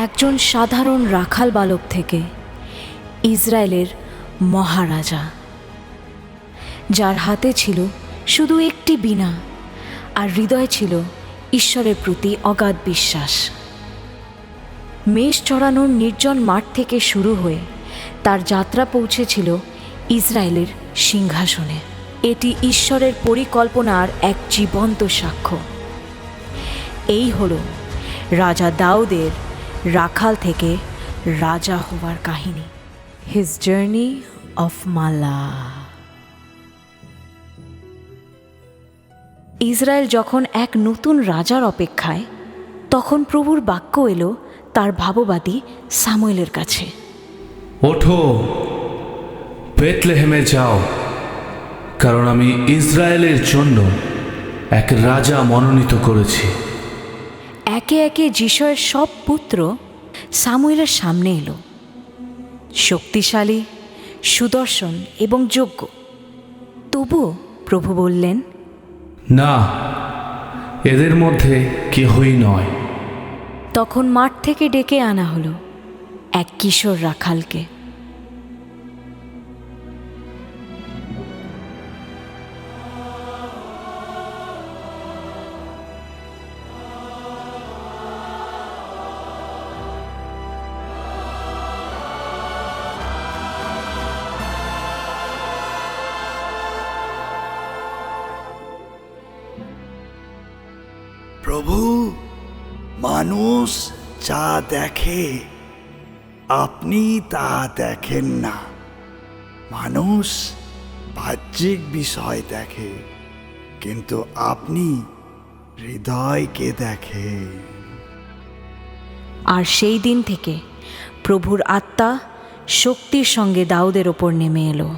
একজন সাধারণ রাখাল বালক থেকে ইসরায়েলের মহারাজা, যার হাতে ছিল শুধু একটি বীণা আর হৃদয় ছিল ঈশ্বরের প্রতি অগাধ বিশ্বাস। মেষ চড়ানোর নির্জন মাঠ থেকে শুরু হয়ে তার যাত্রা পৌঁছেছিল ইসরায়েলের সিংহাসনে। এটি ঈশ্বরের পরিকল্পনার এক জীবন্ত সাক্ষ্য। এই হলো রাজা দাউদের রাখাল থেকে রাজা হওয়ার কাহিনী। His journey of Mala. Israel যখন এক নতুন রাজার অপেক্ষায়, তখন প্রভুর বাক্য এলো তার ভাববাদী সামুয়েলের কাছে। ওঠো, বেথলেহেমে যাও, কারণ আমি ইসরায়েলের জন্য এক রাজা মনোনীত করেছি। একে একে যিশয়ের সব পুত্র সামুয়েলের সামনে এলো, শক্তিশালী, সুদর্শন এবং যোগ্য। তবুও প্রভু বললেন, না, এদের মধ্যে কেহই নয়। তখন মাঠ থেকে ডেকে আনা হলো এক কিশোর রাখালকে। প্রভু, মানুষ যা দেখে আপনি তা দেখেন না। মানুষ বাহ্যিক বিষয় দেখে, কিন্তু আপনি হৃদয়কে দেখেন। আর সেই দিন থেকে প্রভুর আত্মা শক্তির সঙ্গে দাউদের ওপর নেমে এলো।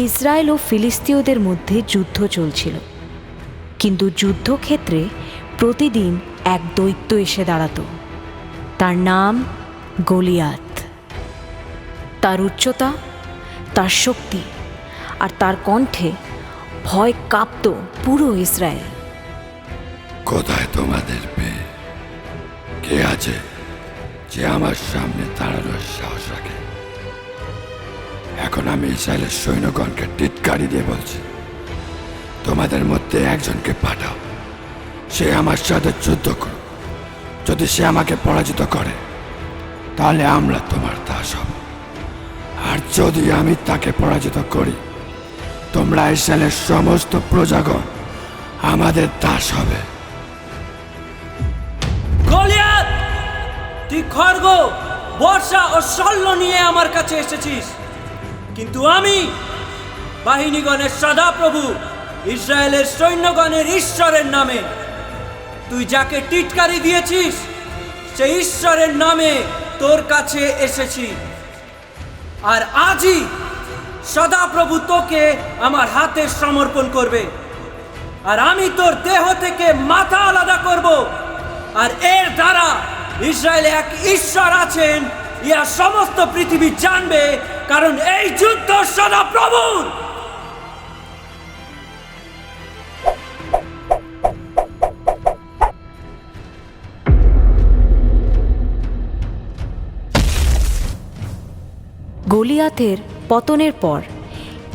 ইসরায়েল ও ফিলিস্তিয়দের মধ্যে যুদ্ধ চলছিল, কিন্তু যুদ্ধক্ষেত্রে প্রতিদিন এক দৈত্য এসে দাঁড়াত। তার নাম গলিয়াত। তার উচ্চতা, তার শক্তি আর তার কণ্ঠে ভয় কাঁপত পুরো ইসরায়েল। কোথায় তোমাদের পেয়ে? কে আছে যে আমার সামনে দাঁড়ানোর সাহস রাখে? এখন আমি ইসরায়েলের সৈন্যগণকে টিটকারি দিয়ে বলছি, তোমাদের মধ্যে একজনকে পাঠাও, সে আমার সাথে যুদ্ধ করুক। যদি সে আমাকে পরাজিত করে, তাহলে আমরা তোমার দাস হব। আর যদি আমি তাকে পরাজিত করি, তোমরা ইসরায়েলের সমস্ত প্রজাগণ আমাদের দাস হবে। গলিয়াত, তুই খড়গ, বর্ষা ও শল্য নিয়ে আমার কাছে এসেছিস, কিন্তু আমি বাহিনীগণের সদাপ্রভু ইসরায়েলের সৈন্যগণের ঈশ্বরের নামে, তুই যাকে টিটকারি দিয়েছিস সেই ঈশ্বরের নামে তোর কাছে এসেছি। আর আজই সদাপ্রভু তোকে আমার হাতে সমর্পণ করবে, আর আমি তোর দেহ থেকে মাথা আলাদা করব। আর এর দ্বারা ইসরায়েলে এক ঈশ্বর আছেন ইয়া সমস্ত পৃথিবী জানবে, কারণ এই যুদ্ধ সদাপ্রভুর। গলিয়াতের পতনের পর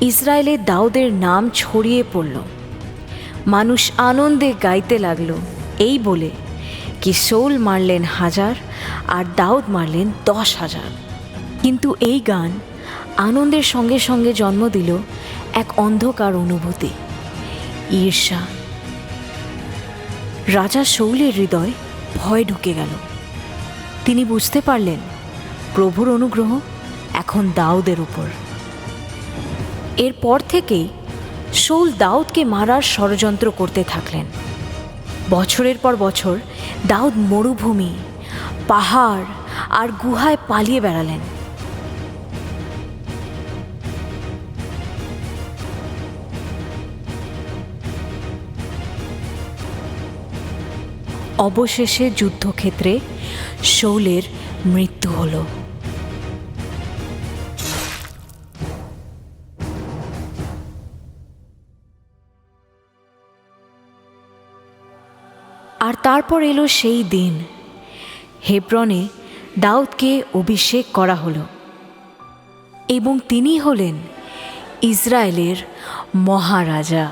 ইসরায়েলে দাউদের নাম ছড়িয়ে পড়ল। মানুষ আনন্দে গাইতে লাগলো, এই বলে কি শৌল মারলেন 1000 আর দাউদ মারলেন 10,000। কিন্তু এই গান আনন্দের সঙ্গে সঙ্গে জন্ম দিল এক অন্ধকার অনুভূতি, ঈর্ষা। রাজা শৌলের হৃদয় ভয় ঢুকে গেল। তিনি বুঝতে পারলেন প্রভুর অনুগ্রহ এখন দাউদের উপর। এরপর থেকেই শৌল দাউদকে মারার ষড়যন্ত্র করতে থাকলেন। বছরের পর বছর দাউদ মরুভূমি, পাহাড় আর গুহায় পালিয়ে বেড়ালেন। অবশেষে যুদ্ধক্ষেত্রে শৌলের মৃত্যু হল। আর তারপর এলো সেই দিন, হেব্রনে দাউদকে অভিষেক করা হলো এবং তিনি হলেন ইসরায়েলের মহারাজা।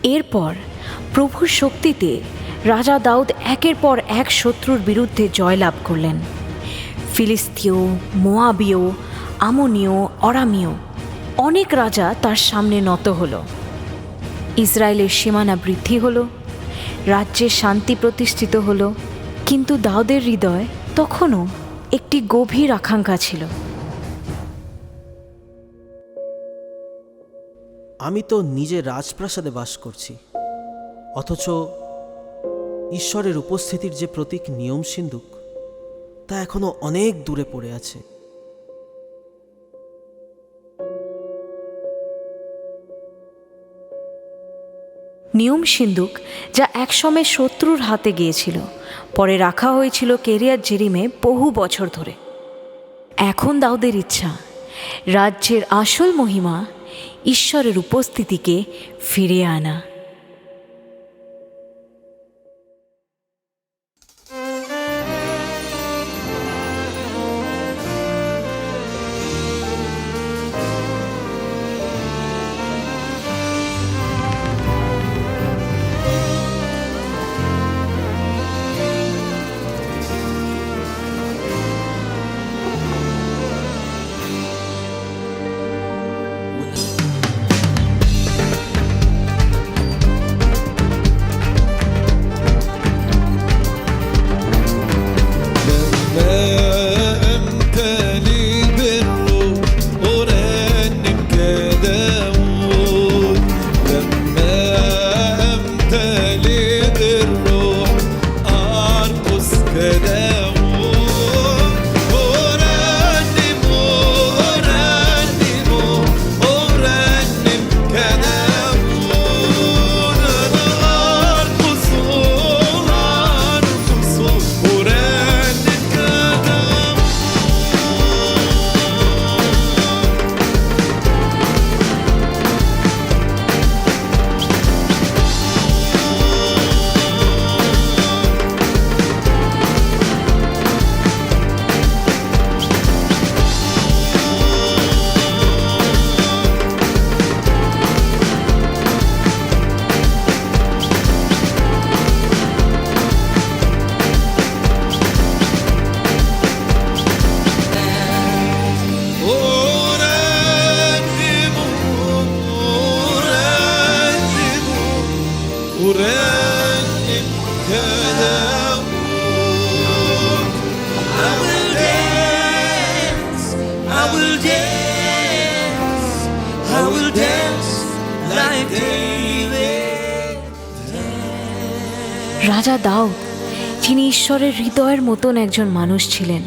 এরপর প্রভুর শক্তিতে রাজা দাউদ একের পর এক শত্রুর বিরুদ্ধে জয়লাভ করলেন। ফিলিস্তীয়, মোয়াবীয়, আমনীয়, অরামীয় অনেক রাজা তার সামনে নত হল। ইসরায়েলের সীমানা বৃদ্ধি হল, রাজ্যে শান্তি প্রতিষ্ঠিত হল। কিন্তু দাউদের হৃদয় তখনও একটি গভীর আকাঙ্ক্ষা ছিল। আমি তো নিজে রাজপ্রাসাদে বাস করছি, অথচ ঈশ্বরের উপস্থিতির যে প্রতীক নিয়ম সিন্ধুক তা এখনো অনেক দূরে পড়ে আছে। নিয়ম সিন্ধুক, যা একসময় শত্রুর হাতে গিয়েছিল, পরে রাখা হয়েছিল কেরিয়াত জেরিমে বহু বছর ধরে। এখন দাউদের ইচ্ছা রাজ্যের আসল মহিমা, ঈশ্বরের উপস্থিতিকে ফিরিয়ে আনা। রাজা দাউদ যিনি ঈশ্বরের হৃদয়ের মতন একজন মানুষ ছিলেন,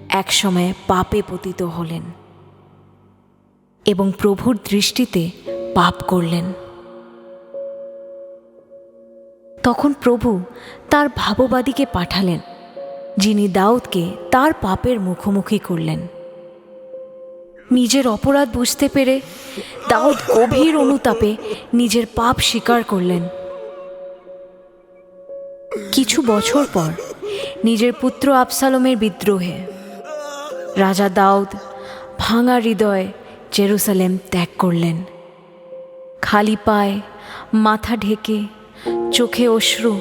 একসময় পাপে পতিত হলেন এবং প্রভুর দৃষ্টিতে পাপ করলেন। তখন প্রভু তার ভাববাদীকে পাঠালেন, যিনি দাউদকে তার পাপের মুখোমুখি করলেন। নিজের অপরাধ বুঝতে পেরে দাউদ গভীর অনুতাপে নিজের পাপ স্বীকার করলেন। কিছু বছর পর নিজের পুত্র আবসালোমের বিদ্রোহে রাজা দাউদ ভাঙা হৃদয়ে জেরুসালেম ত্যাগ করলেন। খালি পায়ে, মাথা ঢেকে, চোখে অশ্রু,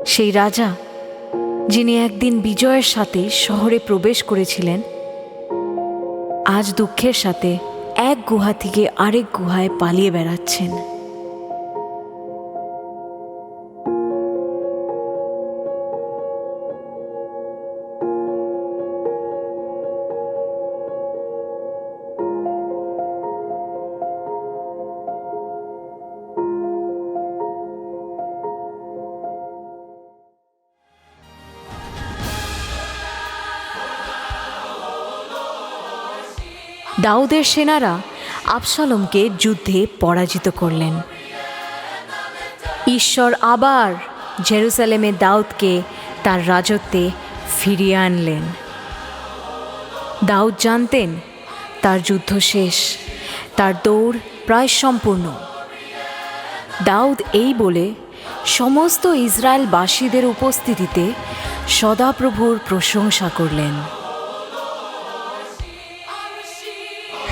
সেই রাজা যিনি একদিন বিজয়ের সাথে শহরে প্রবেশ করেছিলেন, আজ দুঃখের সাথে এক গুহা থেকে আরেক গুহায় পালিয়ে বেড়াচ্ছেন। দাউদের সেনারা আবশালোমকে যুদ্ধে পরাজিত করলেন। ঈশ্বর আবার জেরুসালেমে দাউদকে তার রাজত্বে ফিরিয়ে আনলেন। দাউদ জানতেন তার যুদ্ধ শেষ, তার দৌড় প্রায় সম্পূর্ণ। দাউদ এই বলে সমস্ত ইসরায়েলবাসীদের উপস্থিতিতে সদাপ্রভুর প্রশংসা করলেন।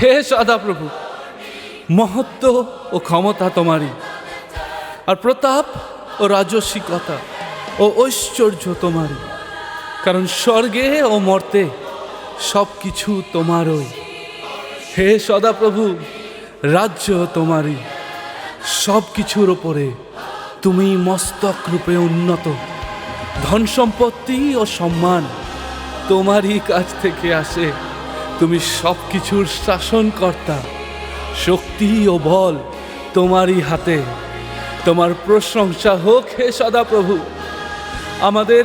হে সদাপ্রভু, মহত্ব ও ক্ষমতা তোমারই, আর প্রতাপ ও রাজস্বিকতা ও ঐশ্বর্য তোমারই, কারণ স্বর্গে ও মর্তে সব কিছু তোমারই। হে সদাপ্রভু, রাজ্য তোমারই, সব কিছুর ওপরে তুমি মস্তক রূপে উন্নত। ধন সম্পত্তি ও সম্মান তোমারই কাছ থেকে আসে। তুমি সব কিছুর শাসনকর্তা। শক্তি ও বল তোমারই হাতে। তোমার প্রশংসা হোক হে সদাপ্রভু। আমাদের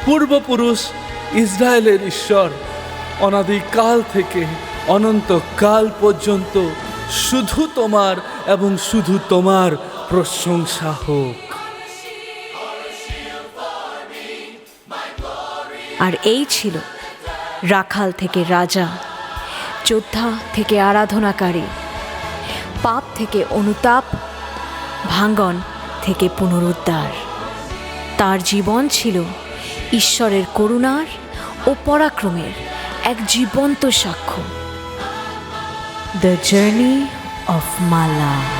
পূর্বপুরুষ ইসরায়েলের ঈশ্বর অনাদিকাল থেকে অনন্তকাল পর্যন্ত শুধু তোমার এবং শুধু তোমার প্রশংসা হোক। আর এই ছিল রাখাল থেকে রাজা, যোদ্ধা থেকে আরাধনাকারী, পাপ থেকে অনুতাপ, ভাঙ্গন থেকে পুনরুদ্ধার। তার জীবন ছিল ঈশ্বরের করুণার ও পরাক্রমের এক জীবন্ত সাক্ষ্য। The journey of Mala.